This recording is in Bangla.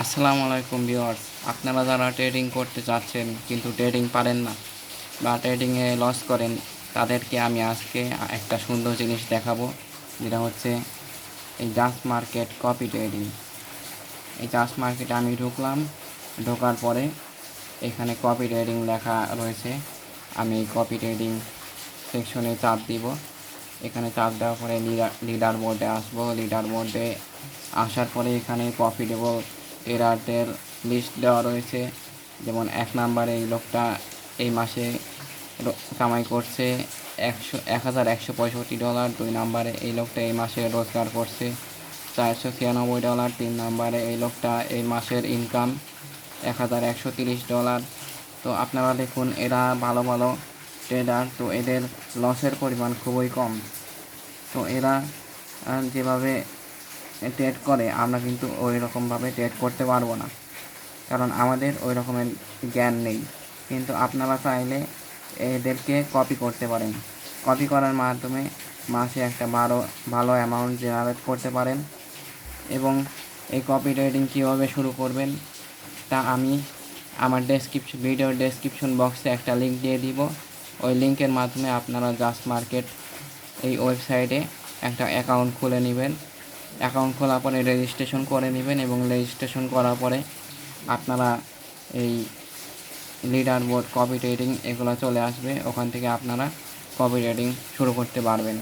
আসসালামু আলাইকুম ভিউয়ার্স, আপনারা যারা ট্রেডিং করতে চাচ্ছেন কিন্তু ট্রেডিং পারেন না বা ট্রেডিংয়ে লস করেন, তাদেরকে আমি আজকে একটা সুন্দর জিনিস দেখাবো, যেটা হচ্ছে এই জাস্ট মার্কেট কপি ট্রেডিং। এই জাস্ট মার্কেটে আমি ঢোকার পরে এখানে কপি ট্রেডিং লেখা রয়েছে। আমি এই কপি ট্রেডিং সেকশনে চাপ দিব। এখানে চাপ দেওয়ার পরে লিডার বোর্ডে আসবো। লিডার বোর্ডে আসার পরে এখানে প্রফিটেবল ট্রেডারদের লিস্ট দেওয়া রয়েছে। যেমন 1 নাম্বারে এই লোকটা এই মাসে কামাই করছে $1165। 2 নাম্বারে এই লোকটা এই মাসে রোজগার করছে $496। 3 নাম্বারে এই লোকটা এই মাসের ইনকাম $1130। তো আপনারা দেখুন, এরা ভালো ভালো ট্রেডার, তো এদের লসের পরিমাণ খুবই কম। তো এরা যেভাবে ট্রেড করে, আমরা কিন্তু ওই রকমভাবে ট্রেড করতে পারবো না, কারণ আমাদের ওই রকমের জ্ঞান নেই। কিন্তু আপনারা চাইলে এদেরকে কপি করতে পারেন। কপি করার মাধ্যমে মাসে একটা ভালো অ্যামাউন্ট জেনারেট করতে পারেন। এবং এই কপি ট্রেডিং কীভাবে শুরু করবেন তা আমি আমার ভিডিওর ডেসক্রিপশন বক্সে একটা লিঙ্ক দিয়ে দিব। ওই লিঙ্কের মাধ্যমে আপনারা জাস্ট মার্কেট এই ওয়েবসাইটে একটা অ্যাকাউন্ট খুলে নেবেন। অ্যাকাউন্ট খোলার পরে রেজিস্ট্রেশন করে নেবেন, এবং রেজিস্ট্রেশন করার পরে আপনারা এই লিডার বোর্ড, কপি ট্রেডিং এগুলো চলে আসবে। ওখান থেকে আপনারা কপি ট্রেডিং শুরু করতে পারবেন।